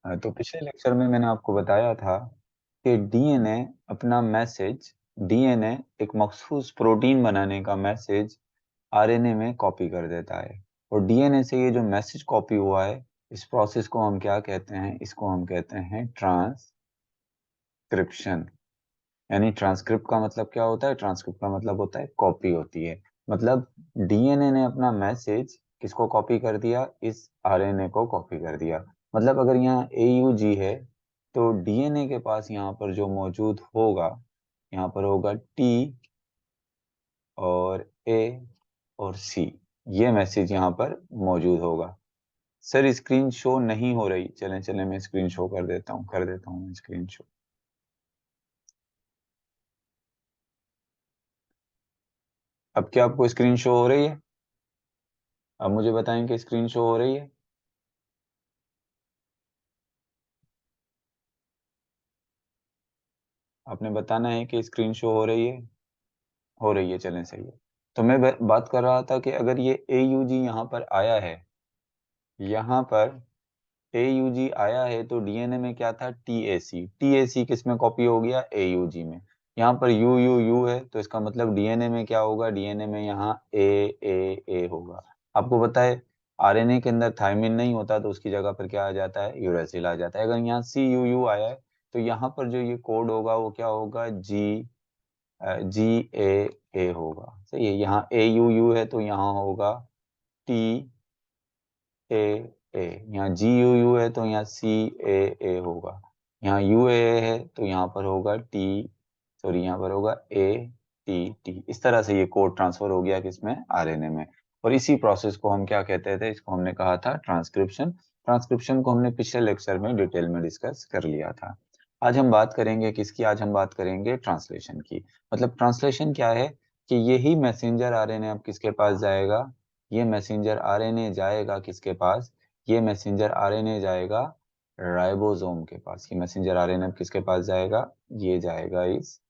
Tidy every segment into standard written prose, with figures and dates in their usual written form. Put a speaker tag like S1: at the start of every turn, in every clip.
S1: तो पिछले लेक्चर में मैंने आपको बताया था कि डीएनए अपना मैसेज, डीएनए एक मखसूस प्रोटीन बनाने का मैसेज आरएनए में कॉपी कर देता है। और डीएनए से ये जो मैसेज कॉपी हुआ है, इस प्रोसेस को हम क्या कहते हैं? इसको हम कहते हैं ट्रांसक्रिप्शन। यानी ट्रांसक्रिप्ट का मतलब क्या होता है? ट्रांसक्रिप्ट का मतलब होता है कॉपी होती है। मतलब डीएनए ने अपना मैसेज किसको कॉपी कर दिया? इस आरएनए को कॉपी कर दिया। मतलब अगर यहाँ एयूजी है तो डीएनए के पास यहाँ पर जो मौजूद होगा, यहाँ पर होगा टी और ए और सी। ये मैसेज यहाँ पर मौजूद होगा। सर स्क्रीन शो नहीं हो रही। चलें चलें, मैं स्क्रीन शो कर देता हूँ स्क्रीन शो। अब क्या आपको स्क्रीन शो हो रही है? अब मुझे बताएं कि स्क्रीन शो हो रही है? आपने बताना है कि स्क्रीन शो हो रही है। हो रही है, चलें सही है। तो मैं बात कर रहा था कि अगर ये ए यू जी यहाँ पर आया है, यहाँ पर ए यू जी आया है तो डीएनए में क्या था? T A C. T A सी किस में कॉपी हो गया? ए यू जी में। यहाँ पर यू यू यू है तो इसका मतलब डीएनए में क्या होगा? डीएनए में यहाँ ए ए होगा। आपको पता है आरएनए के अंदर थायमिन नहीं होता तो उसकी जगह पर क्या आ जाता है? यूरेसिल आ जाता है। अगर यहाँ सी यू यू आया है तो यहाँ पर जो ये कोड होगा वो क्या होगा? जी ए होगा। सही है। यहाँ ए यू यू है तो यहाँ होगा टी ए ए। यहाँ जी यू यू है तो यहाँ सी ए होगा। यहाँ यू ए है तो यहाँ पर होगा टी, सॉरी यहाँ पर होगा ए टी टी। इस तरह से ये कोड ट्रांसफर हो गया किसमें? आरएनए में। और इसी प्रोसेस को हम क्या कहते थे? इसको हमने कहा था ट्रांसक्रिप्शन। ट्रांसक्रिप्शन को हमने पिछले लेक्चर में डिटेल में डिस्कस कर लिया था। आज हम बात करेंगे किसकी? आज हम बात करेंगे ट्रांसलेशन की। मतलब ट्रांसलेशन क्या है कि यही मैसेंजर आरएनए अब किसके पास जाएगा? ये मैसेंजर आरएनए जाएगा किसके पास? ये मैसेंजर आरएनए जाएगा राइबोसोम के पास। ये मैसेंजर आरएनए अब किसके पास जाएगा? ये जाएगा इस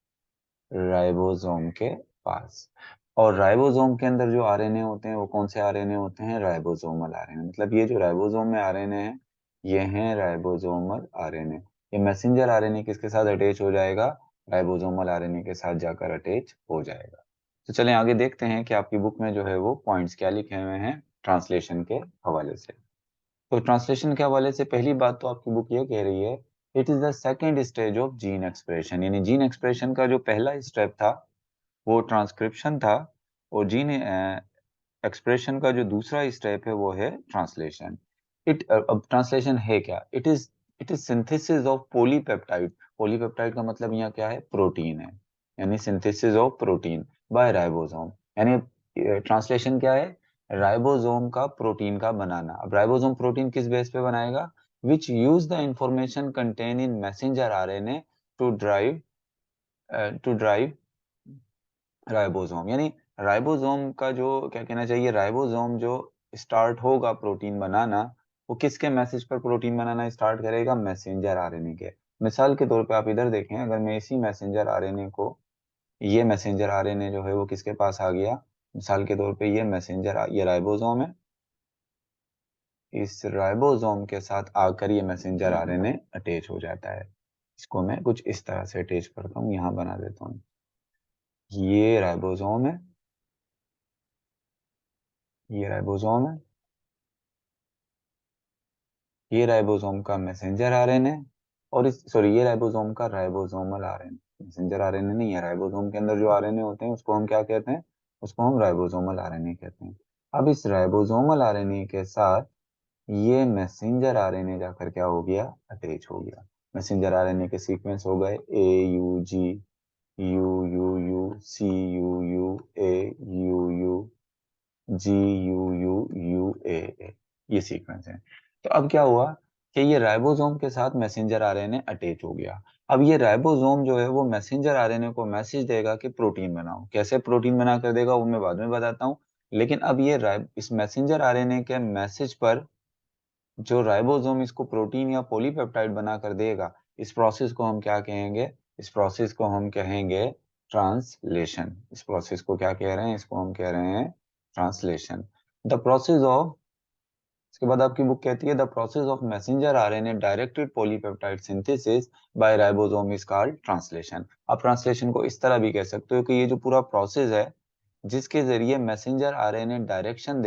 S1: राइबोसोम के पास। और राइबोसोम के अंदर जो आरएनए होते हैं वो कौन से आरएनए होते हैं? Ribosomal RNA. मतलब ये जो राइबोसोम में आरएनए है, ये हैं राइबोसोमल आरएनए। ये मैसेंजर आरएनए किसके साथ अटैच हो जाएगा? राइबोसोमल आरएनए के साथ जाकर अटैच हो जाएगा। तो चलें आगे देखते हैं कि आपकी बुक में जो है वो पॉइंट्स क्या लिखे हुए हैं ट्रांसलेशन के हवाले से। तो ट्रांसलेशन के हवाले से पहली बात तो आपकी बुक ये कह रही है, it is the second stage of gene expression. यानी जीन एक्सप्रेशन का जो पहला स्टेप था वो ट्रांसक्रिप्शन था, और जीन एक्सप्रेशन का जो दूसरा स्टेप है वो है ट्रांसलेशन। अब ट्रांसलेशन है क्या? It is synthesis of polypeptide. Polypeptide का मतलब यहाँ क्या है? प्रोटीन है। यानी synthesis of protein bye ribosome. यानी ट्रांसलेशन क्या है? राइबोसोम का प्रोटीन का बनाना। अब राइबोसोम प्रोटीन किस बेस पे बनाएगा? Which use the information contain in messenger RNA to drive to drive ribosome. यानी राइबोसोम का जो क्या कहना चाहिए, राइबोसोम जो स्टार्ट होगा प्रोटीन बनाना, वो किसके मैसेज पर प्रोटीन बनाना स्टार्ट करेगा? मैसेंजर आरएनए के। मिसाल के तौर पे आप इधर देखें, अगर मैं इसी मैसेंजर आरएनए को, ये मैसेंजर आरएनए जो है वो किसके पास आ गया? मिसाल के तौर पे ये राइबोसोम है। इस राइबोसोम के साथ आकर ये मैसेंजर आरएनए अटैच हो जाता है। इसको मैं कुछ इस तरह से अटैच करता हूँ, यहाँ बना देता हूँ। ये राइबोसोम है, ये राइबोसोम है, ये राइबोसोम का मैसेंजर आरएनए, और इस सॉरी ये राइबोसोम का राइबोसोमल आरएनए। मैसेंजर आरएनए नहीं है, राइबोसोम के अंदर जो आरएनए होते हैं उसको हम क्या कहते हैं? उसको हम राइबोसोमल आरएनए कहते हैं। अब इस राइबोसोमल आरएनए के साथ ये मैसेंजर आरएनए जाकर क्या हो गया? अटैच हो गया। मैसेंजर आरएनए के सीक्वेंस हो गए A U G, U U U, C U U, A U U, G U U, U A. ये सीक्वेंस है। तो अब क्या हुआ कि ये राइबोसोम के साथ मैसेंजर आरएनए अटैच हो गया। अब ये राइबोसोम जो है वो मैसेंजर आरएनए को मैसेज देगा कि प्रोटीन बनाओ। कैसे प्रोटीन बना कर देगा वो मैं बाद में बताता हूँ। लेकिन अब ये इस मैसेंजर आरएनए के मैसेज पर जो राइबोसोम इसको प्रोटीन या पॉलीपेप्टाइड बना कर देगा, इस प्रोसेस को हम क्या कहेंगे? इस प्रोसेस को हम कहेंगे ट्रांसलेशन। इस प्रोसेस को क्या कह रहे हैं? इसको हम कह रहे हैं ट्रांसलेशन। द प्रोसेस ऑफ इसके बाद आपकी बुक कहती है the process of messenger RNA directed polypeptide synthesis by ribosome is called translation. आप ट्रांसलेशन को इस तरह भी कह सकते हो कि ये जो पूरा प्रोसेस है जिसके जरिए मैसेंजर आरएनए डायरेक्शन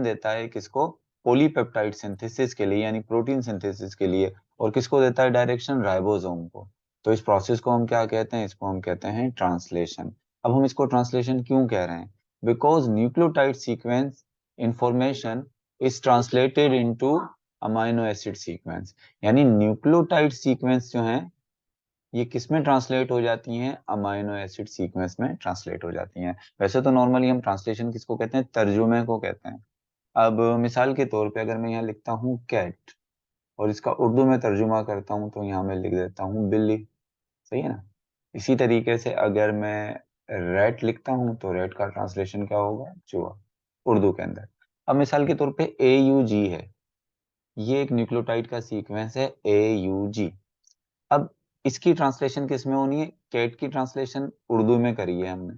S1: देता है किसको, पॉलीपेप्टाइड सिंथेसिस के लिए यानी प्रोटीन सिंथेसिस के लिए, और किसको देता है डायरेक्शन, राइबोसोम को। तो इस प्रोसेस को हम क्या कहते हैं, इसको हम कहते हैं ट्रांसलेशन। अब हम इसको ट्रांसलेशन क्यों कह रहे हैं, because nucleotide sequence information is translated into amino acid sequence, यानी न्यूक्लियोटाइड सीक्वेंस जो है ये किस में ट्रांसलेट हो जाती हैं, अमाइनो एसिड सीक्वेंस में ट्रांसलेट हो जाती हैं। वैसे तो नॉर्मली हम ट्रांसलेशन किसको कहते हैं, तर्जुमे को कहते हैं। अब मिसाल के तौर पे अगर मैं यहाँ लिखता हूँ कैट और इसका उर्दू में तर्जुमा करता हूँ तो यहाँ मैं लिख देता हूँ बिल्ली, सही है ना। इसी तरीके से अगर मैं रैट लिखता हूँ तो रैट का ट्रांसलेशन क्या होगा, चूहा, उर्दू के अंदर। अब मिसाल के तौर पे AUG है, ये एक न्यूक्लियोटाइड का सीक्वेंस है AUG। अब इसकी ट्रांसलेशन किस में होनी है, कैट की ट्रांसलेशन उर्दू में करी है हमने।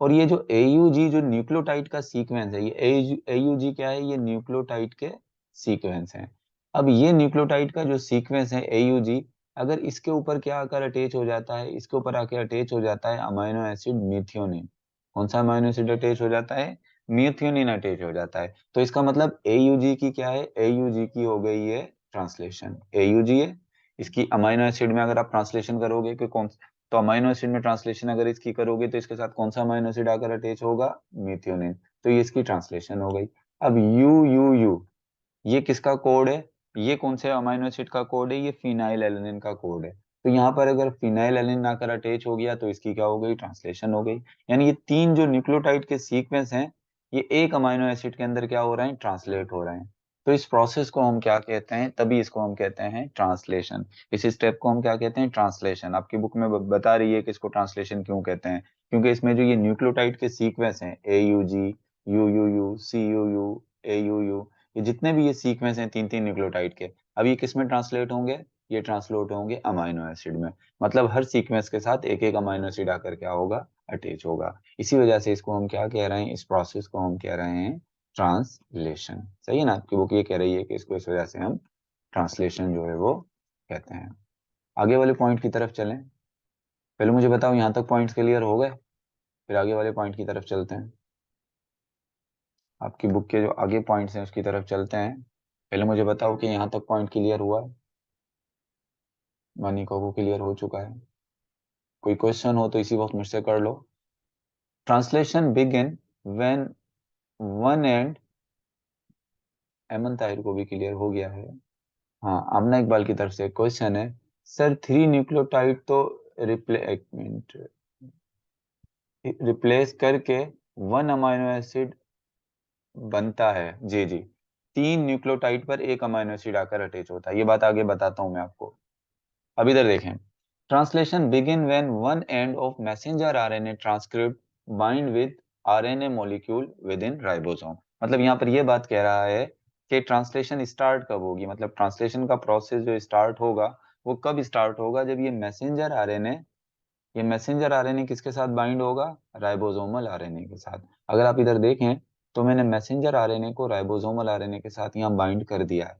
S1: और ये जो AUG जो न्यूक्लियोटाइड का सीक्वेंस है, ये AUG क्या है, ये न्यूक्लियोटाइड के सीक्वेंस हैं। अब ये न्यूक्लियोटाइड का जो सीक्वेंस है AUG, अगर इसके ऊपर क्या आकर अटैच हो जाता है, इसके ऊपर आके अटैच हो जाता है अमाइनो एसिड मिथ्योनिन। कौन सा अमाइनो एसिड अटैच हो जाता है, मिथ्योनिन अटैच हो जाता है। तो इसका मतलब AUG की क्या है, AUG की हो गई है ट्रांसलेशन। AUG है, इसकी अमाइनो एसिड में अगर आप ट्रांसलेशन करोगे कि कौन, तो अमाइनो एसिड में ट्रांसलेशन अगर इसकी करोगे तो इसके साथ कौन सा अमाइनो एसिड आकर अटैच होगा, मिथ्योनिन। तो ये इसकी ट्रांसलेशन हो गई। अब UUU ये किसका कोड है, ये कौन से अमाइनो एसिड का कोड है, ये फिनाइल एलेनिन का कोड है। तो यहाँ पर अगर फिनाइल एलेनिन आकर अटैच हो गया तो इसकी क्या हो गई, ट्रांसलेशन हो गई। यानी ये तीन जो न्यूक्लियोटाइड के सीक्वेंस हैं ये एक अमाइनो एसिड के अंदर क्या हो रहे हैं, ट्रांसलेट हो रहे हैं। तो इस प्रोसेस को हम क्या कहते हैं, तभी इसको हम कहते हैं ट्रांसलेशन। इस स्टेप को हम क्या कहते हैं, ट्रांसलेशन। आपकी बुक में बता रही है कि इसको ट्रांसलेशन क्यों कहते हैं, क्योंकि इसमें जो ये न्यूक्लियोटाइड के सीक्वेंस हैं AUG, UUU, CUU, AUU, ये जितने भी ये सीक्वेंस हैं तीन तीन न्यूक्लियोटाइड के, अब ये किस में ट्रांसलेट होंगे, ये ट्रांसलेट होंगे अमाइनो एसिड में। मतलब हर सीक्वेंस के साथ एक एक अमाइनो एसिड आकर क्या होगा, अटैच होगा। इसी वजह से इसको हम क्या कह रहे हैं, इस प्रोसेस को हम कह रहे हैं ट्रांसलेशन। सही है ना, आपकी बुक ये कह रही है कि इसको इस वजह से हम ट्रांसलेशन जो है वो कहते हैं। आगे वाले पॉइंट की तरफ चलें। पहले मुझे बताओ यहाँ तक पॉइंट्स क्लियर हो गए, फिर आगे वाले पॉइंट की तरफ चलते हैं। आपकी बुक के जो आगे पॉइंट्स हैं उसकी तरफ चलते हैं। पहले मुझे बताओ कि यहाँ तक पॉइंट क्लियर हुआ है, मानी को क्लियर हो चुका है। कोई क्वेश्चन हो तो इसी वक्त मुझसे कर लो। Translation begin when one and, एमन ताहिर को भी क्लियर हो गया है। हाँ, आमना इकबाल की तरफ से क्वेश्चन है, सर 3 न्यूक्लियोटाइड तो एक मिनट, रिप्लेस करके 1 अमाइनो एसिड बनता है। जी जी, 3 न्यूक्लियोटाइड पर एक अमाइनो एसिड आकर अटैच होता है, ये बात आगे बताता हूं मैं आपको। अब इधर देखें, translation begin when one end of messenger RNA transcript bind with RNA molecule with in ribosome. मतलब यहाँ पर ये बात कह रहा है कि ट्रांसलेशन स्टार्ट कब होगी, मतलब ट्रांसलेशन का प्रोसेस जो स्टार्ट होगा वो कब स्टार्ट होगा, जब ये मैसेंजर आरएनए किसके साथ बाइंड होगा, राइबोसोमल आरएनए के साथ। अगर आप इधर देखें तो मैंने मैसेंजर आरएनए को राइबोसोमल आरएनए के साथ यहाँ बाइंड कर दिया है।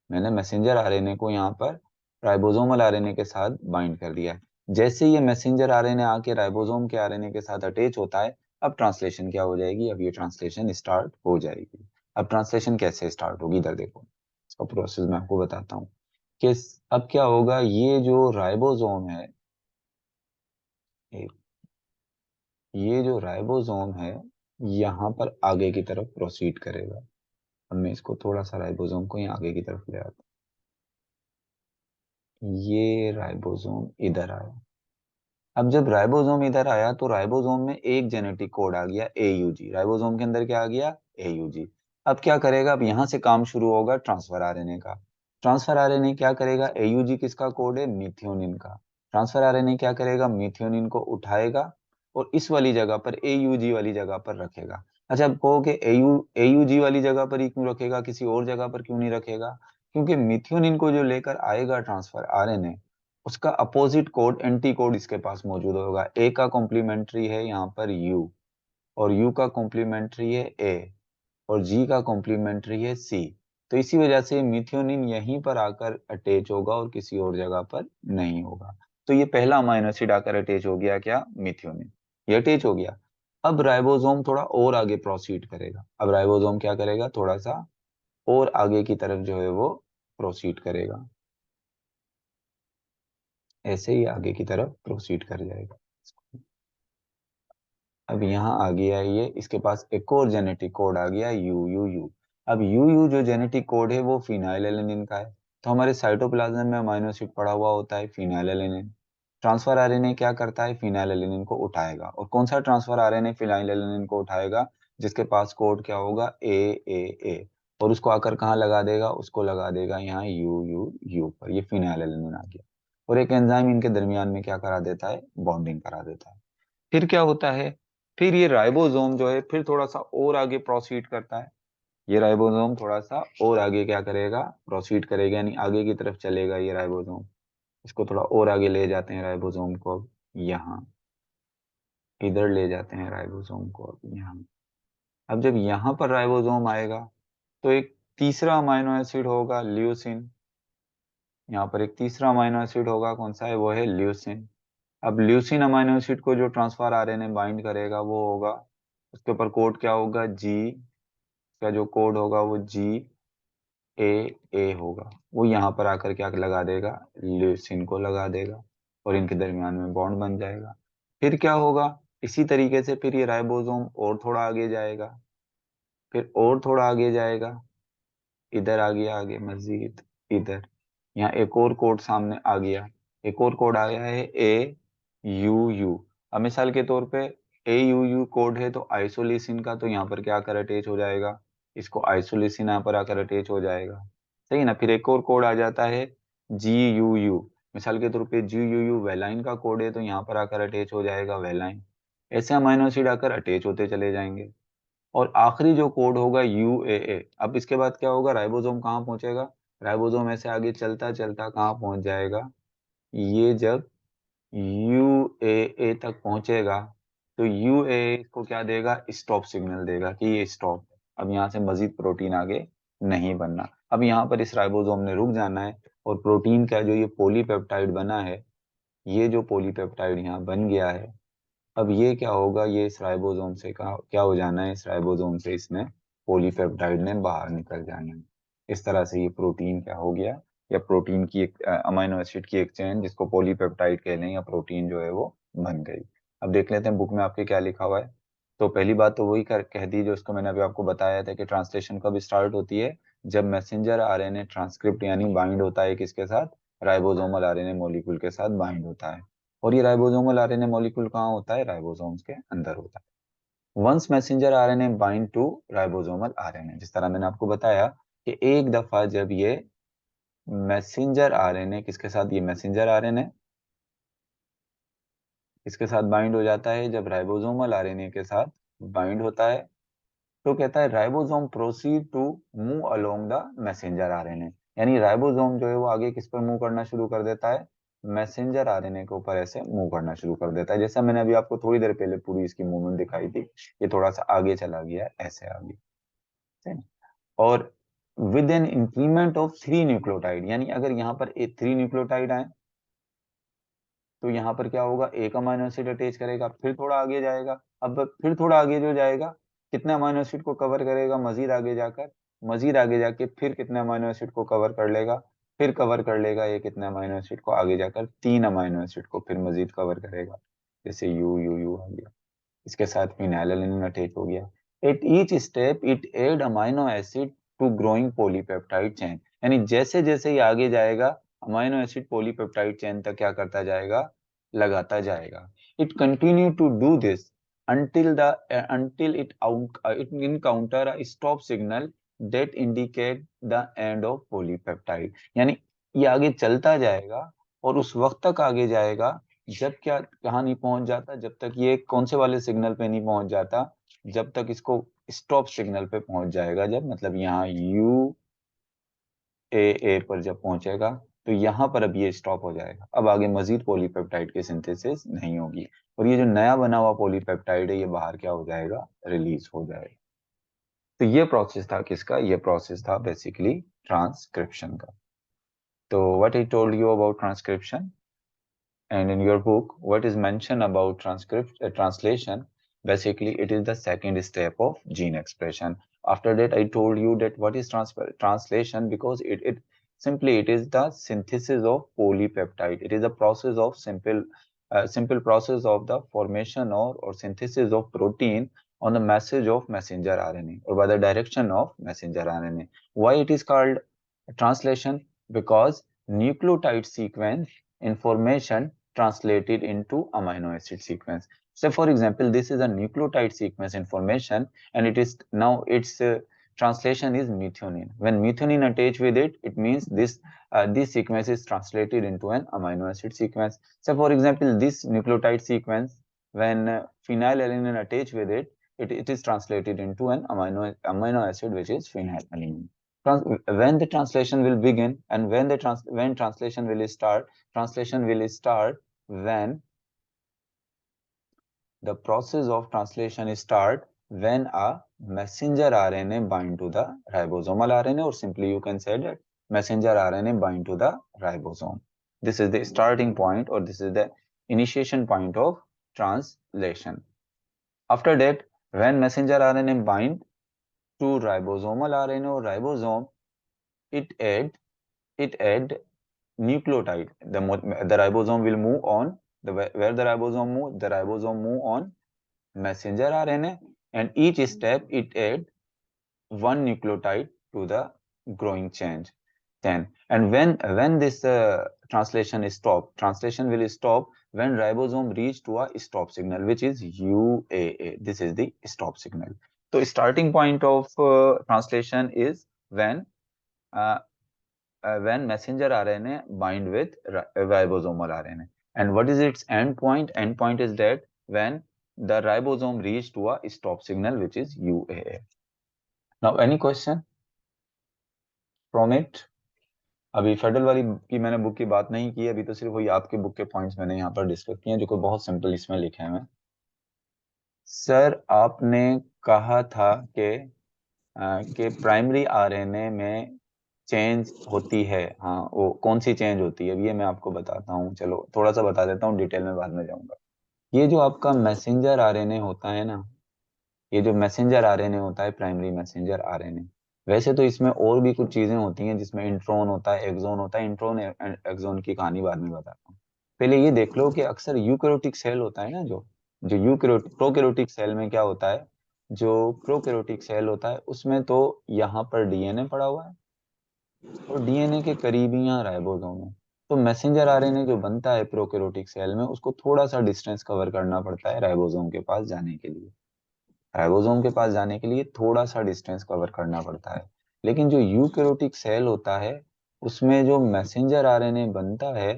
S1: मैंने मैसेंजर आरएनए को यहाँ पर राइबोसोमल आरएनए के साथ बाइंड कर दिया है। जैसे ये मैसेंजर आरएनए आके राइबोसोम के आरएनए के साथ अटैच होता है, अब ट्रांसलेशन क्या हो जाएगी, अब ये ट्रांसलेशन स्टार्ट हो जाएगी। अब ट्रांसलेशन कैसे स्टार्ट होगी, इधर देखो, इसका प्रोसेस मैं आपको बताता हूँ कि अब क्या होगा, ये जो राइबोसोम है, ये जो राइबोसोम है यहाँ पर आगे की तरफ प्रोसीड करेगा। अब मैं इसको थोड़ा सा राइबोसोम को यहाँ आगे की तरफ ले आता हूँ, ये राइबोसोम इधर आया। अब जब राइबोसोम इधर आया तो राइबोसोम में एक जेनेटिक कोड आ गया AUG, राइबोसोम के अंदर क्या आ गया, AUG। अब क्या करेगा, अब यहाँ से काम शुरू होगा ट्रांसफर आरएनए का। ट्रांसफर आरएनए क्या करेगा, AUG किसका कोड है, मिथियोनिन का। ट्रांसफर आरएनए क्या करेगा, मिथियोनिन को उठाएगा और इस वाली जगह पर AUG वाली जगह पर रखेगा। अच्छा, अब कहो कि AUG वाली जगह पर ही क्यों रखेगा, किसी और जगह पर क्यों नहीं रखेगा, क्योंकि मिथियोनिन को जो लेकर आएगा ट्रांसफर आरएनए, उसका अपोजिट कोड, एंटी कोड इसके पास मौजूद होगा। ए का कॉम्प्लीमेंट्री है यहाँ पर U, और U का कॉम्प्लीमेंट्री है A। और जी का कॉम्प्लीमेंट्री है सी। तो इसी वजह से मिथ्योनिन यहीं पर आकर अटैच होगा और किसी और जगह पर नहीं होगा। तो ये पहला अमाइनो एसिड आकर अटैच हो गया, क्या, मिथ्योनिन। ये अटैच हो गया। अब राइबोसोम थोड़ा और आगे प्रोसीड करेगा। अब राइबोसोम क्या करेगा, थोड़ा सा और आगे की तरफ जो है वो प्रोसीड करेगा, ऐसे ही आगे की तरफ प्रोसीड कर जाएगा। अब यहाँ आ गया ये, इसके पास एक और जेनेटिक कोड आ गया यू यू यू। अब यू यू जो जेनेटिक कोड है वो फिनाइलएलेनिन का है। तो हमारे साइटोप्लाज्म में अमाइनो एसिड पड़ा हुआ होता है फिनाइलएलेनिन। ट्रांसफर आरएनए क्या करता है, फिनाइलएलेनिन को उठाएगा। और कौन सा ट्रांसफर आरएनए फिनाइलएलेनिन को उठाएगा, जिसके पास कोड क्या होगा, ए। और उसको आकर कहाँ लगा देगा, उसको लगा देगा यहाँ यू यू यू पर। ये फिनाइलएलेनिन आ गया। और एक एंजाइम इनके दरमियान में क्या करा देता है, बॉन्डिंग करा देता है। फिर क्या होता है, फिर ये राइबोसोम जो है फिर थोड़ा सा और आगे प्रोसीड करता है। ये राइबोसोम थोड़ा सा और आगे क्या करेगा, प्रोसीड करेगा, यानी आगे की तरफ चलेगा ये राइबोसोम। इसको थोड़ा और आगे ले जाते हैं राइबोसोम को, अब यहाँ इधर ले जाते हैं राइबोसोम को, अब यहाँ। अब जब यहाँ पर राइबोसोम आएगा तो एक तीसरा अमाइनो एसिड होगा ल्यूसिन। यहाँ पर एक तीसरा अमाइनो एसिड होगा, कौन सा है, वो है ल्यूसिन। अब ल्यूसिन अमाइनो एसिड को जो ट्रांसफर आरएनए बाइंड करेगा वो होगा, उसके ऊपर कोड क्या होगा, जी। का जो कोड होगा वो जी ए ए होगा। वो यहाँ पर आकर क्या लगा देगा, ल्यूसिन को लगा देगा और इनके दरमियान में बॉन्ड बन जाएगा। फिर क्या होगा, इसी तरीके से फिर ये राइबोसोम और थोड़ा आगे जाएगा, फिर और थोड़ा आगे जाएगा, इधर आ गया आगे मजीद, इधर। यहाँ एक और कोड सामने आ गया, एक और कोड आया है ए यू यू। अब मिसाल के तौर पे ए यू यू कोड है तो आइसोलिसिन का, तो यहाँ पर क्या आकर अटैच हो जाएगा, इसको आइसोलिसिन यहाँ पर आकर अटैच हो जाएगा, सही है ना। फिर एक और कोड आ जाता है जी यू यू। मिसाल के तौर पे जी यू यू वेलाइन का कोड है तो यहाँ पर आकर अटैच हो जाएगा वेलाइन। ऐसे अमाइनो एसिड आकर अटैच होते चले जाएंगे। और आखिरी जो कोड होगा यूएए। अब इसके बाद क्या होगा, राइबोसोम कहाँ पहुंचेगा, राइबोसोम ऐसे आगे चलता चलता कहाँ पहुंच जाएगा, ये जब यूएए तक पहुंचेगा तो यूएए को क्या देगा, स्टॉप सिग्नल देगा कि ये स्टॉप। अब यहाँ से मजीद प्रोटीन आगे नहीं बनना। अब यहाँ पर इस राइबोसोम ने रुक जाना है और प्रोटीन का जो ये पॉलीपेप्टाइड बना है, ये जो पॉलीपेप्टाइड यहाँ बन गया है, अब ये क्या होगा, ये इस राइबोसोम से क्या हो जाना है, इस राइबोसोम से इसने पॉलीपेप्टाइड ने बाहर निकल जाना है। इस तरह से ये प्रोटीन क्या हो गया, या प्रोटीन की एक अमीनो एसिड की एक चेन जिसको पॉलीपेप्टाइड कह लें, या प्रोटीन जो है वो बन गई। अब देख लेते हैं बुक में आपके क्या लिखा हुआ है। तो पहली बात तो वही कह दी जो उसको मैंने अभी आपको बताया था कि ट्रांसलेशन कब स्टार्ट होती है, जब मैसेंजर आरएनए ट्रांसक्रिप्ट यानी बाइंड होता है किसके साथ, राइबोसोमल आरएनए मॉलिक्यूल के साथ बाइंड होता है। और ये राइबोसोमल आरएनए मॉलिक्यूल कहाँ होता है, राइबोसोम्स के अंदर होता है। Once messenger RNA bind to ribosomal RNA, जिस तरह मैंने आपको बताया कि एक दफा जब ये मैसेंजर आरएनए किसके साथ, ये मैसेंजर आरएनए इसके साथ बाइंड हो जाता है, जब राइबोसोमल आरएनए के साथ बाइंड होता है तो कहता है ribosome proceed to move along the messenger RNA. यानी राइबोसोम जो है वो आगे किस पर मूव करना शुरू कर देता है, मैसेंजर आरएनए के ऊपर ऐसे मूव करना शुरू कर देता है। जैसा मैंने अभी आपको थोड़ी देर पहले पूरी इसकी मूवमेंट दिखाई थी, ये थोड़ा सा आगे चला गया, ऐसे आगे, ठीक है। और with an increment of 3 nucleotide, यानी अगर यहाँ पर 3 न्यूक्लियोटाइड आए तो यहाँ पर क्या होगा, एक अमाइनो एसिड अटैच करेगा, फिर थोड़ा आगे जाएगा। अब फिर थोड़ा आगे जो जाएगा, कितने अमाइनो एसिड को कवर करेगा, मजीद आगे जाकर, मजीद आगे जाके फिर कितने अमाइनो एसिड को कवर कर लेगा, फिर कवर कर लेगा ये कितने अमाइनो एसिड को, आगे जाकर 3 अमाइनो एसिड को फिर मजीद कवर करेगा। जैसे यू यू यू आ गया, इसके साथ फिनाइलएलानिन अटैच हो गया। At each step it add amino acid to growing polypeptide chain. यानी जैसे जैसे ये आगे जाएगा अमाइनो एसिड पॉलीपेप्टाइड चेन तक क्या करता जाएगा, लगाता जाएगा। It continue to do this until it encounter a stop signal that indicate the end of polypeptide। यानी ये आगे चलता जाएगा और उस वक्त तक आगे जाएगा जब क्या, कहाँ नहीं पहुंच जाता, जब तक ये कौन से वाले सिग्नल पे नहीं पहुंच जाता, जब तक इसको स्टॉप सिग्नल पे पहुंच जाएगा। जब मतलब यहाँ यू ए पर जब पहुंचेगा तो यहाँ पर अब ये स्टॉप हो जाएगा, अब आगे मजीद पॉलीपेप्टाइड की सिंथेसिस नहीं होगी और ये जो नया बना हुआ पॉलीपेप्टाइड है ये बाहर क्या हो जाएगा, रिलीज हो जाएगा। तो ये प्रोसेस था किसका? ये प्रोसेस था बेसिकली ट्रांसक्रिप्शन का. तो what I told you about transcription, and in your book what is mentioned about translation, basically it is the second step of gene expression. After that I told you that what is translation, because it simply it is the synthesis of polypeptide. It is a process of simple process of the formation or synthesis of protein on the message of messenger RNA or by the direction of messenger RNA. Why it is called translation? Because nucleotide sequence information translated into amino acid sequence. So for example, this is a nucleotide sequence information, and it is now its translation is methionine. When methionine attach with it, it means this sequence is translated into an amino acid sequence. So for example, this nucleotide sequence, when phenylalanine attach with it, it is translated into an amino acid which is phenylalanine. When the translation will begin and when translation will start, translation will start when the process of translation start when a messenger RNA bind to the ribosomal RNA, or simply you can say that messenger RNA bind to the ribosome. This is the starting point, or this is the initiation point of translation. After that, when messenger RNA bind to ribosomal RNA or ribosome, it add nucleotide. The ribosome will move on. Where the ribosome move on messenger RNA, and each step it add one nucleotide to the growing change. Then, and when this translation is stopped, translation will stop when ribosome reach to a stop signal, which is UAA. This is the stop signal. So starting point of translation is uh, when messenger RNA bind with ribosomal RNA. And what is its end point? End point is that when the ribosome reach to a stop signal, which is UAA. Now, any question from it? अभी federal वाली की मैंने book की बात नहीं की, अभी तो सिर्फ वही आपके बुक के पॉइंट्स मैंने यहाँ पर डिस्कस किए हैं, जो कि बहुत सिंपल इसमें लिखे हैं. सर आपने कहा था कि प्राइमरी आरएनए में चेंज होती है. हाँ, वो कौन सी चेंज होती है, अब ये मैं आपको बताता हूँ. चलो थोड़ा सा बता देता हूँ, डिटेल में बाद में जाऊंगा. ये जो आपका मैसेंजर आरएनए होता है ना, ये जो मैसेंजर आरएनए होता है, प्राइमरी मैसेंजर आरएनए, वैसे तो इसमें और भी कुछ चीजें होती हैं, जिसमें इंट्रोन होता है, एक्सोन होता है. इंट्रोन एंड एक्सोन की कहानी बाद में बताता हूँ. पहले ये देख लो कि अक्सर यूकैरियोटिक सेल होता है ना, जो जो प्रोकैरियोटिक सेल में क्या होता है, जो प्रोकैरियोटिक सेल होता है उसमें तो यहाँ पर डीएनए पड़ा हुआ है, और डीएनए के करीब ही यहाँ राइबोसोम है. तो मैसेंजर आरएनए जो बनता है प्रोकैरियोटिक सेल में, उसको थोड़ा सा डिस्टेंस कवर करना पड़ता है राइबोसोम के पास जाने के लिए. राइबोसोम के पास जाने के लिए थोड़ा सा डिस्टेंस कवर करना पड़ता है. लेकिन जो यूकैरियोटिक सेल होता है, उसमें जो मैसेंजर आरएनए बनता है,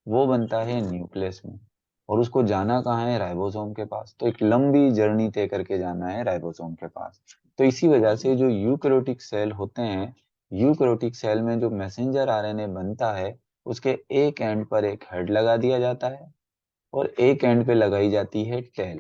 S1: वो बनता है न्यूक्लियस में, और उसको जाना कहाँ है? राइबोसोम के पास. तो एक लंबी जर्नी तय करके जाना है राइबोसोम के पास. तो इसी वजह से जो यूकैरियोटिक सेल होते हैं, यूकैरियोटिक सेल में जो मैसेंजर आरएनए बनता है, उसके एक एंड पर एक हेड लगा दिया जाता है, और एक एंड पे लगाई जाती है टेल,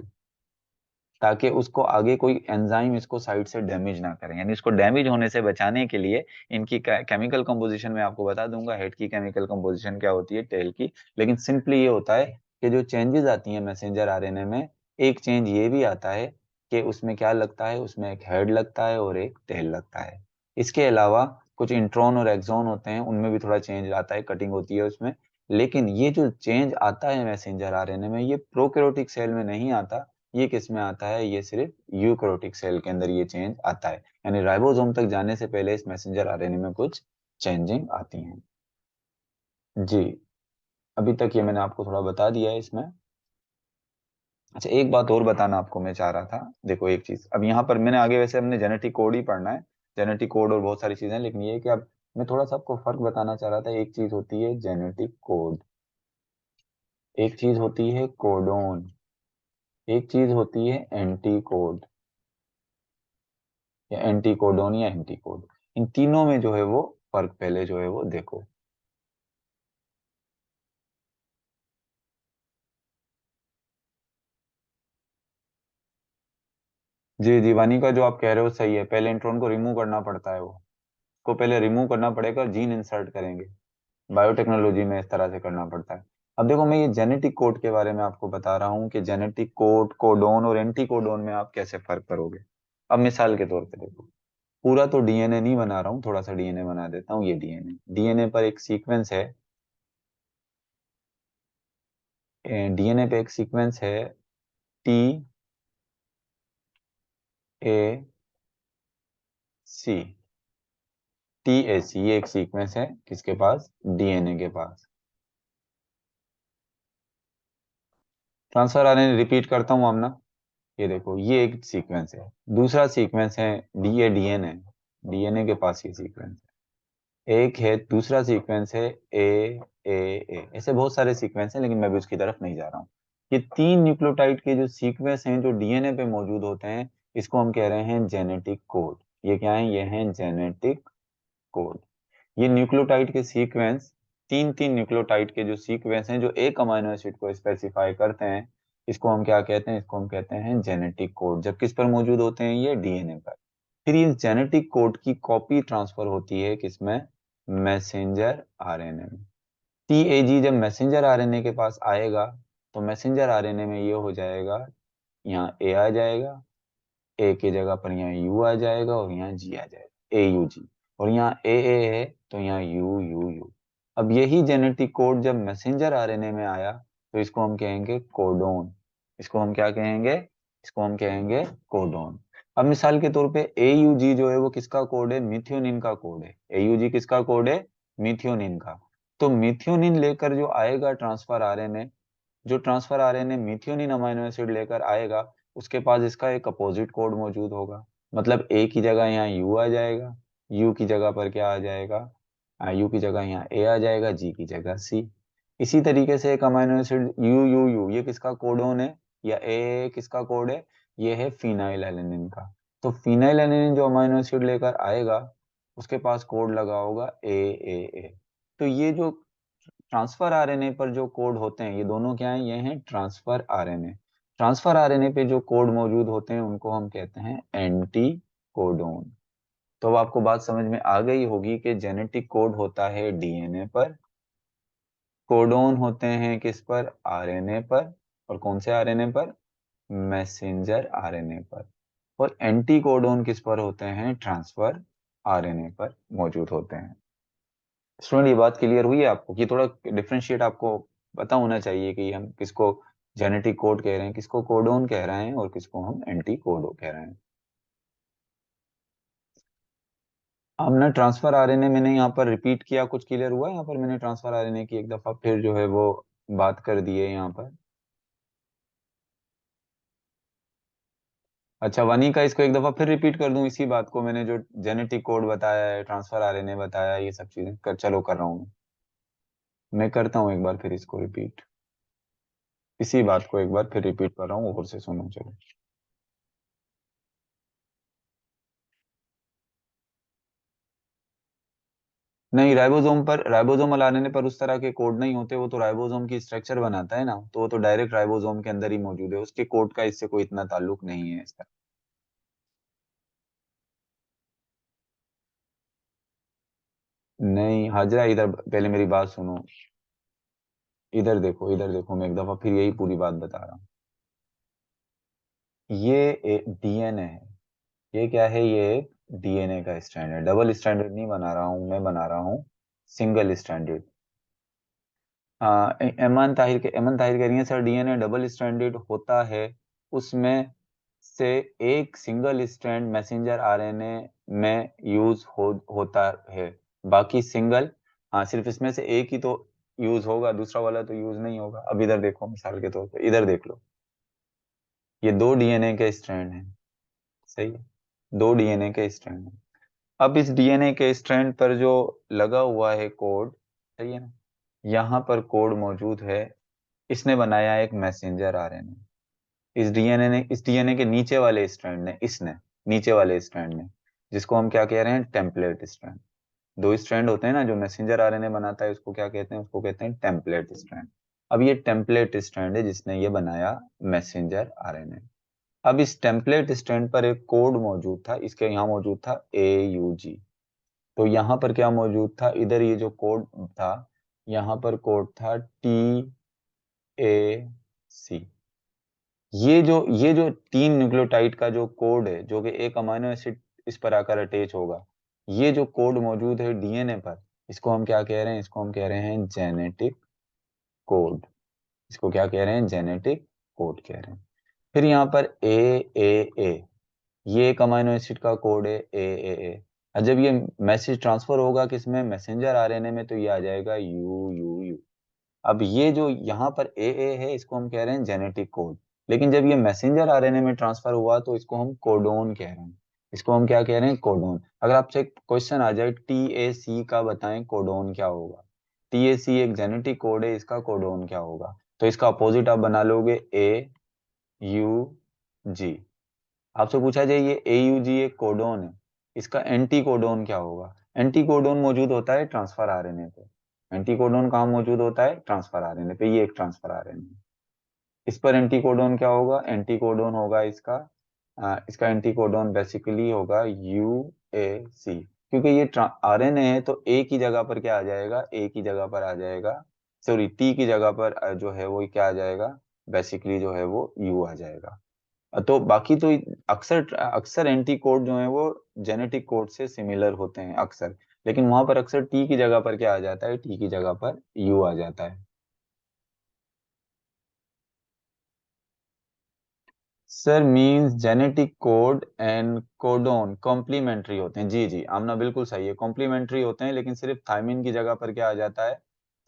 S1: ताकि उसको आगे कोई एंजाइम इसको साइड से डैमेज ना करे. यानी इसको डैमेज होने से बचाने के लिए इनकी केमिकल कंपोजिशन में आपको बता दूंगा, हेड की केमिकल कंपोजिशन क्या होती है, टेल की. लेकिन सिंपली ये होता है कि जो चेंजेस आती हैं मैसेंजर आरएनए में, एक चेंज ये भी आता है कि उसमें क्या लगता है, उसमें एक हेड लगता है और एक टेल लगता है. इसके अलावा कुछ इंट्रॉन और एक्सॉन होते हैं, उनमें भी थोड़ा चेंज आता है, कटिंग होती है उसमें. लेकिन ये जो चेंज आता है मैसेंजर आरएनए में, ये प्रोकैरियोटिक सेल में नहीं आता. ये किस में आता है? ये सिर्फ यूकैरियोटिक सेल के अंदर ये चेंज आता है. यानी राइबोसोम तक जाने से पहले इस मैसेंजर आरएनए में कुछ चेंजिंग आती हैं. जी, अभी तक ये मैंने आपको थोड़ा बता दिया है इसमें. अच्छा, एक बात और बताना आपको मैं चाह रहा था. देखो एक चीज, अब यहाँ पर मैंने आगे वैसे हमने जेनेटिक कोड ही पढ़ना है, जेनेटिक कोड और बहुत सारी चीजें, लेकिन ये है कि अब मैं थोड़ा सा आपको फर्क बताना चाह रहा था. एक चीज होती है जेनेटिक कोड, एक चीज होती है कोडोन, एक चीज होती है एंटी कोड, या एंटी कोडोन या एंटी कोड. इन तीनों में जो है वो फर्क पहले जो है वो देखो. जी जी, वानी का जो आप कह रहे हो सही है, पहले इंट्रॉन को रिमूव करना पड़ता है, वो को पहले रिमूव करना पड़ेगा, जीन इंसर्ट करेंगे। बायोटेक्नोलॉजी में इस तरह से करना पड़ता है। अब देखो, मैं ये जेनेटिक कोड के बारे में आपको बता रहा हूँ कि जेनेटिक कोड, कोडोन और एंटी कोडोन में आप कैसे फर्क करोगे। अब मिसाल के तौर पे देखो, पूरा तो डीएनए नहीं बना रहा हूँ, थोड़ा सा डीएनए बना देता हूँ। ये डीएनए, डीएनए पर एक सीक्वेंस है, डीएनए पे एक सीक्वेंस है TAC, TAC, ये एक सीक्वेंस है किसके पास, डीएनए के पास। ट्रांसफर आरएनए रिपीट करता हूँ आमना, ये देखो ये एक सीक्वेंस है। दूसरा सीक्वेंस है डीएनए, डीएनए के पास ये सीक्वेंस है। एक है दूसरा सीक्वेंस है ए। ऐसे बहुत सारे सीक्वेंस हैं, लेकिन मैं भी उसकी तरफ नहीं जा रहा हूँ। ये तीन न्यूक्लियोटाइड के जो सीक्वेंस हैं जो डीएनए पे मौजूद होते हैं, इसको हम कह रहे हैं जेनेटिक कोड। ये क्या है, ये है जेनेटिक कोड। ये न्यूक्लियोटाइड के सीक्वेंस, तीन तीन न्यूक्लियोटाइड के जो सीक्वेंस हैं जो एक अमीनो एसिड को स्पेसिफाई करते हैं, इसको हम क्या कहते हैं, इसको हम कहते हैं जेनेटिक कोड। जब किस पर मौजूद होते हैं, ये डीएनए पर। फिर ये जेनेटिक कोड की कॉपी ट्रांसफर होती है किसमें, मैसेंजर आरएनए में। टीएजी जब मैसेंजर आरएनए के पास आएगा, तो मैसेंजर आरएनए में ये हो जाएगा, यहाँ ए आ जाएगा, ए की जगह पर यहाँ यू आ जाएगा, और यहाँ जी आ जाएगा, ए यू जी। और यहाँ ए है, तो यहाँ यू यू यू। अब यही जेनेटिक कोड जब मैसेंजर आरएनए में आया, तो इसको हम कहेंगे कोडोन। इसको हम क्या कहेंगे, इसको हम कहेंगे कोडोन। अब मिसाल के तौर पे AUG जो है वो किसका कोड है, मिथ्योनिन का कोड है। AUG किसका कोड है, मिथ्योनिन का। तो मिथ्योनिन लेकर जो आएगा ट्रांसफर आरएनए, जो transfer RNA methionine amino acid लेकर आएगा, उसके पास इसका एक अपोजिट कोड मौजूद होगा। मतलब ए की जगह यहाँ यू आ जाएगा, यू की जगह पर क्या आ जाएगा, यू की जगह यहाँ ए आ जाएगा, जी की जगह सी। इसी तरीके से एक amino acid you U you, ये किसका कोडोन है, या ए किसका कोड है, ये है फिनाइल एलेनिन का। तो फिनाइल एलेनिन जो अमीनो एसिड लेकर आएगा, उसके पास कोड लगा होगा ए। तो ये जो ट्रांसफर आरएनए पर जो कोड होते हैं, ये दोनों क्या हैं, ये हैं ट्रांसफर आरएनए। ट्रांसफर आरएनए पे जो कोड मौजूद होते हैं, उनको हम कहते हैं एंटी कोडोन। तो अब आपको बात समझ में आ गई होगी कि जेनेटिक कोड होता है डीएनए पर, कोडोन होते हैं किस पर, आरएनए पर। और कौन से आरएनए पर, मैसेंजर आरएनए पर। और एंटी कोडोन किस पर होते हैं, ट्रांसफर आरएनए पर मौजूद होते हैं। स्टूडेंट, ये बात क्लियर हुई है आपको कि थोड़ा डिफरेंशिएट आपको पता होना चाहिए कि हम किसको जेनेटिक कोड कह रहे हैं, किसको कोडोन कह रहे हैं, और किसको हम एंटी कोडो कह रहे हैं। हमने ट्रांसफर आरएनए मैंने यहाँ पर रिपीट किया, कुछ क्लियर हुआ यहाँ पर, मैंने ट्रांसफर आरएनए की एक दफा फिर जो है वो बात कर दी है यहाँ पर। अच्छा, वनी का इसको एक दफा फिर रिपीट कर दूं, इसी बात को मैंने जो जेनेटिक कोड बताया है, ट्रांसफर आरएनए बताया, ये सब चीजें चलो कर रहा हूँ मैं करता हूँ एक बार फिर इसको रिपीट, इसी बात को एक बार फिर रिपीट कर रहा हूँ, और से सुनो चलो। नहीं, राइबोसोम लाने पर उस तरह के कोड नहीं होते, वो तो राइबोसोम की स्ट्रक्चर बनाता है ना, तो वो तो डायरेक्ट राइबोसोम के अंदर ही मौजूद है, उसके कोड का इससे कोई इतना ताल्लुक नहीं है इसका। नहीं हाजरा, इधर पहले मेरी बात सुनो, इधर देखो, मैं एक दफा फिर यही पूरी बात बता रहा हूँ। ये एक डीएनए है, ये क्या है, ये एक डीएनए का स्टैंडर्ड, डबल स्टैंडर्ड नहीं बना रहा हूँ मैं, बना रहा हूँ सिंगल स्टैंडर्ड। एमन ताहिर कह रही है सर, डीएनए डबल स्ट्रैंडेड होता है, उसमें से एक सिंगल स्ट्रैंड मैसेंजर आरएनए में होता है, बाकी सिंगल। हाँ, सिर्फ इसमें से एक ही तो यूज होगा, दूसरा वाला तो यूज नहीं होगा। अब इधर देखो, मिसाल के तौर पे इधर देख लो, ये दो डीएनए के स्ट्रैंड हैं, सही है, दो डीएनए के स्ट्रैंड हैं। अब इस डीएनए के स्ट्रैंड पर जो लगा हुआ है कोड, सही है ना, यहाँ पर कोड मौजूद है, इसने बनाया एक मैसेंजर आरएनए। इस डीएनए के नीचे वाले स्ट्रैंड ने, इसने नीचे वाले स्ट्रैंड ने, जिसको हम क्या कह रहे हैं, टेम्पलेट स्ट्रैंड। दो स्ट्रैंड होते हैं ना जो मैसेंजर आरएनए बनाता है, उसको क्या कहते हैं, उसको कहते हैं टेम्पलेट स्ट्रैंड। अब ये टेम्पलेट स्ट्रैंड है जिसने ये बनाया मैसेंजर आरएनए। अब इस टेम्पलेट स्टैंड पर एक कोड मौजूद था, इसके यहाँ मौजूद था AUG। तो यहाँ पर क्या मौजूद था, इधर ये जो कोड था, यहाँ पर कोड था TAC। ये जो 3 न्यूक्लियोटाइड का जो कोड है, जो कि एक अमीनो एसिड इस पर आकर अटैच होगा, ये जो कोड मौजूद है DNA पर, इसको हम क्या कह रहे हैं, इसको हम कह रहे हैं जेनेटिक कोड। इसको क्या कह रहे हैं, जेनेटिक कोड कह रहे हैं। फिर यहाँ पर AAA, ये एक अमीनो एसिड का कोड है AAA। और जब ये मैसेज ट्रांसफर होगा किसमें, मैसेंजर आरएनए में, तो ये आ जाएगा UUU। अब ये जो यहाँ पर AA है, इसको हम कह रहे हैं जेनेटिक कोड। लेकिन जब ये मैसेंजर आरएनए में ट्रांसफर हुआ तो इसको हम कोडोन कह रहे हैं। इसको हम क्या कह रहे हैं, कोडोन। अगर आपसे एक क्वेश्चन आ जाए TAC का, बताएं कोडोन क्या होगा। TAC एक जेनेटिक कोड है, इसका कोडोन क्या होगा। तो इसका अपोजिट आप बना लोगे AUG। आपसे पूछा जाए ये AUG एक कोडोन है, इसका एंटी कोडोन क्या होगा। एंटी कोडोन मौजूद होता है ट्रांसफर आरएनए पे। एंटी कोडोन कहाँ मौजूद होता है, ट्रांसफर आरएनए पे। ये एक ट्रांसफर आरएनए, इस पर एंटी कोडोन क्या होगा, एंटी कोडोन होगा इसका इसका एंटी कोडोन बेसिकली होगा UAC। क्योंकि ये आरएनए है तो ए की जगह पर क्या आ जाएगा, ए की जगह पर आ जाएगा, सॉरी टी की जगह पर जो है वो क्या आ जाएगा, बेसिकली जो है वो यू आ जाएगा। तो बाकी तो अक्सर अक्सर एंटी कोड जो है वो जेनेटिक कोड से सिमिलर होते हैं अक्सर। लेकिन वहां पर अक्सर टी की जगह पर क्या आ जाता है, टी की जगह पर यू आ जाता है। Sir means genetic code and codon complementary होते हैं। जी जी, आमना बिल्कुल सही है, कॉम्प्लीमेंट्री होते हैं, लेकिन सिर्फ थायमिन की जगह पर क्या आ जाता है,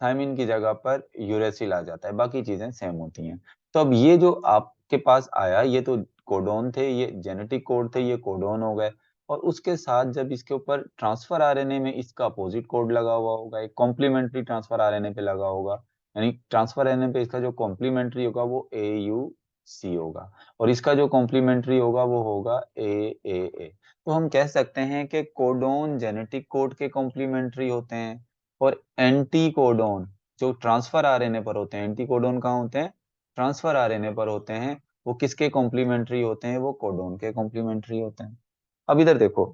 S1: थायमिन की जगह पर यूरेसिल आ जाता है, बाकी चीजें सेम होती हैं। तो अब ये जो आपके पास आया, ये तो कोडोन थे, ये जेनेटिक कोड थे, ये कोडोन हो गए। और उसके साथ जब इसके ऊपर ट्रांसफर आरएनए में इसका अपोजिट कोड लगा हुआ होगा, एक कॉम्प्लीमेंट्री ट्रांसफर आरएनए पे लगा होगा, यानी ट्रांसफर आरएनए पे इसका जो कॉम्प्लीमेंट्री होगा वो AUC होगा, और इसका जो कॉम्प्लीमेंट्री होगा वो होगा AAA। तो हम कह सकते हैं कि कोडोन जेनेटिक कोड के कॉम्प्लीमेंट्री होते हैं, और एंटी कोडोन जो ट्रांसफर आरएनए पर होते हैं, एंटी कोडोन कहाँ होते हैं, ट्रांसफर आरएनए पर होते हैं, वो किसके कॉम्प्लीमेंट्री होते हैं, वो कोडोन के कॉम्प्लीमेंट्री होते हैं। अब इधर देखो,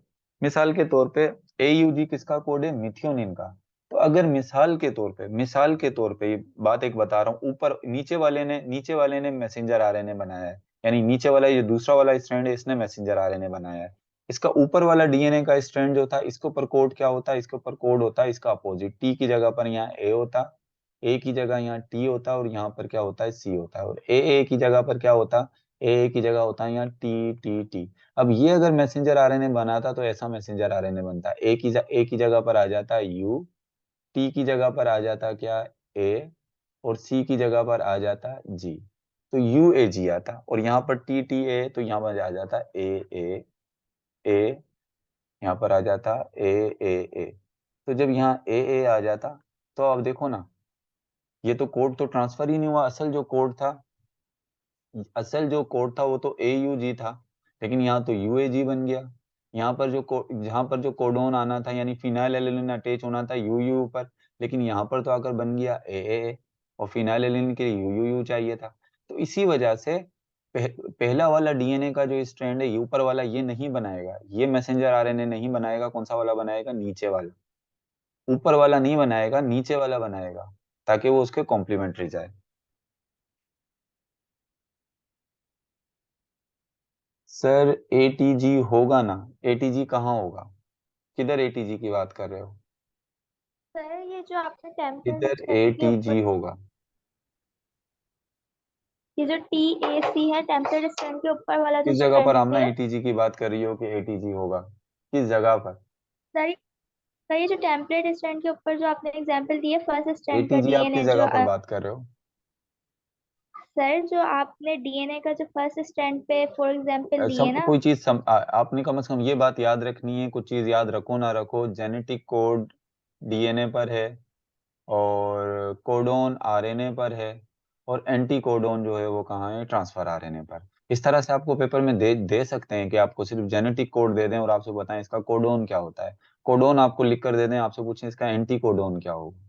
S1: मिसाल के तौर पे AUG किसका कोड है, मिथियोनिन का। तो अगर मिसाल के तौर पे ये बात एक बता रहा हूँ, ऊपर नीचे वाले ने मैसेंजर आरएनए बनाया है, यानी नीचे वाला ये दूसरा वाला स्ट्रैंड है, इसने मैसेंजर आरएनए बनाया है। इसका ऊपर वाला DNA का स्ट्रैंड जो था, इसके ऊपर कोड क्या होता है, इसके ऊपर कोड होता है इसका अपोजिट। टी की जगह पर यहाँ ए होता, ए की जगह यहाँ टी होता, और यहाँ पर क्या होता है, सी होता है। और ए की जगह पर क्या होता, ए की जगह होता है यहाँ टी। अब ये अगर मैसेंजर आरएनए बनाता तो ऐसा मैसेंजर आरएनए बनता, ए की जगह पर आ जाता यू, टी की जगह पर आ जाता क्या, ए, और सी की जगह पर आ जाता जी। तो UAG आता, और यहाँ पर TTA, तो यहाँ पर आ जाता A, यहाँ पर आ जाता AAA। तो जब यहाँ AA आ जाता, तो अब देखो ना, ये तो कोड तो ट्रांसफर ही नहीं हुआ, असल जो कोड था वो तो AUG था, लेकिन यहाँ तो UAG बन गया। यहाँ पर जो कोडोन आना था, यानी फिनाइल एलेनिन अटैच होना था UU पर, लेकिन यहाँ पर तो आकर बन गया AAA, और फिनाइल एलेनिन के लिए UUU चाहिए था। तो इसी वजह से पहला वाला DNA का जो स्ट्रैंड है, ये ऊपर वाला ये नहीं बनाएगा, ये मैसेंजर आरएनए नहीं बनाएगा। कौन सा वाला बनाएगा, नीचे वाला। ऊपर वाला नहीं बनाएगा, नीचे वाला बनाएगा, ताकि वो उसके कॉम्प्लीमेंट्री जाए। सर ATG होगा ना, ATG कहाँ होगा, किधर ATG की बात कर रहे हो,
S2: सर ये जो आपने टेम्पलेट
S1: किधर
S2: स्टैंड के ऊपर,
S1: ATG होगा।
S2: ये जो TAC है टेम्पलेट स्टैंड के ऊपर वाला जो
S1: किस जगह पर
S2: स्टैंड
S1: हम ना
S2: है।
S1: ATG की बात कर रही हो कि ATG होगा, किस जगह पर।
S2: सर सर ये जो टेम्पलेट स्टैंड के ऊपर जो आपने एग्जांपल दिए फर्स्ट स्टैंड का
S1: ATG आप किस
S2: डीएनए जो
S1: जगह पर बात कर रहे हो।
S2: सर जो आपने डीएनए का जो फर्स्ट स्टैंड पे फॉर एग्जांपल दिए ना।
S1: कोई चीज आपने कम से कम ये बात याद रखनी है, कुछ चीज याद रखो ना रखो, जेनेटिक कोड DNA पर है, और कोडोन आरएनए पर है, और एंटी कोडोन जो है वो कहाँ है, ट्रांसफर आरएनए पर। इस तरह से आपको पेपर में दे दे सकते हैं कि आपको सिर्फ जेनेटिक कोड दे दें और आपसे बताएं इसका कोडोन क्या होता है। कोडोन आपको लिख कर दे दें, आपसे पूछें इसका एंटी कोडोन क्या होगा।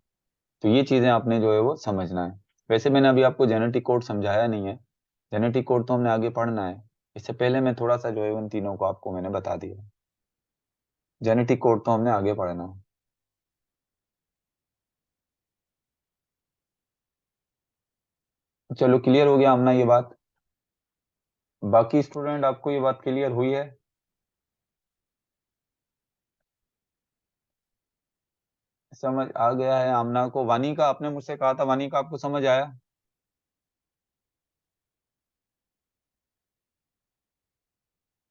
S1: तो ये चीजें आपने जो है वो समझना है। वैसे मैंने अभी आपको जेनेटिक कोड समझाया नहीं है, जेनेटिक कोड तो हमने आगे पढ़ना है। इससे पहले मैं थोड़ा-सा जो है उन तीनों को आपको मैंने बता दिया। जेनेटिक कोड तो हमने आगे पढ़ना है। चलो क्लियर हो गया आमना ये बात? बाकी स्टूडेंट आपको ये बात क्लियर हुई है? समझ आ गया है आमना को? वानी का आपने मुझसे कहा था, वानी का आपको समझ आया?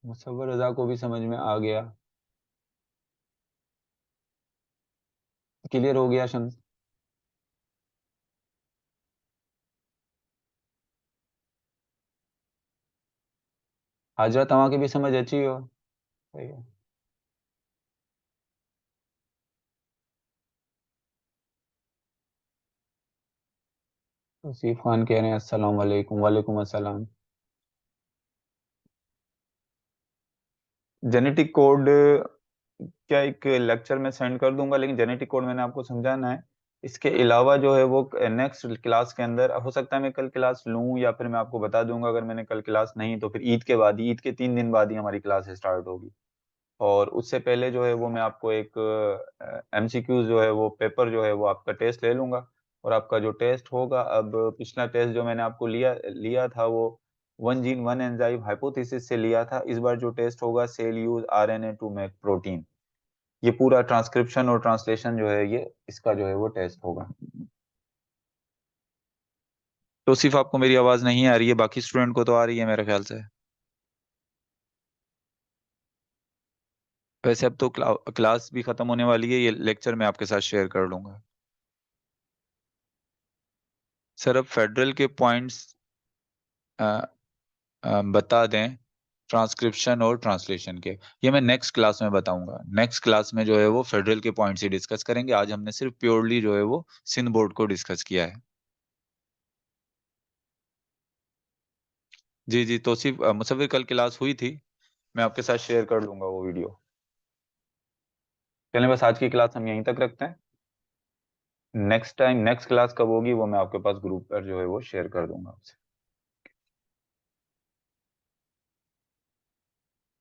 S1: मुसव्वर रज़ा को भी समझ में आ गया। क्लियर हो गया शम्स? हाजरा तव्हां खे भी समझ अची वियो? सही है। तौसीफ खान कह रहे हैं अस्सलाम वालेकुम। वालेकुम अस्सलाम। जेनेटिक कोड क्या एक लेक्चर में सेंड कर दूंगा, लेकिन जेनेटिक कोड मैंने आपको समझाना है। इसके अलावा जो है वो नेक्स्ट क्लास के अंदर हो सकता है मैं कल क्लास लूं, या फिर मैं आपको बता दूंगा अगर मैंने कल क्लास नहीं तो फिर ईद के बाद ही, ईद के 3 दिन बाद ही हमारी क्लास स्टार्ट होगी। और उससे पहले जो है वो मैं आपको एक एमसीक्यूज जो है वो पेपर जो है वो आपका टेस्ट ले लूंगा। और आपका जो टेस्ट होगा, अब पिछला टेस्ट जो मैंने आपको लिया लिया था वो one gene one enzyme hypothesis से लिया था। इस बार जो टेस्ट होगा cell use RNA to make protein, ये पूरा ट्रांसक्रिप्शन और ट्रांसलेशन जो है ये इसका जो है वो टेस्ट होगा। तो सिर्फ आपको मेरी आवाज नहीं आ रही है, बाकी स्टूडेंट को तो आ रही है मेरे ख्याल से। वैसे अब तो क्लास भी खत्म होने वाली है, ये लेक्चर मैं आपके साथ शेयर कर लूंगा। सर अब फेडरल के पॉइंट्स बता दें ट्रांसक्रिप्शन और ट्रांसलेशन के, ये मैं नेक्स्ट क्लास में बताऊंगा। नेक्स्ट क्लास में जो है वो फेडरल के पॉइंट्स ही डिस्कस करेंगे। आज हमने सिर्फ प्योरली जो है वो सिंध बोर्ड को डिस्कस किया है। जी जी, तो सिर्फ मुसव्विर कल क्लास हुई थी, मैं आपके साथ शेयर कर दूंगा वो वीडियो। चलें, बस आज की क्लास हम यहीं तक रखते हैं। नेक्स्ट टाइम नेक्स्ट क्लास कब होगी वो मैं आपके पास ग्रुप पर जो है वो शेयर कर दूंगा आपसे।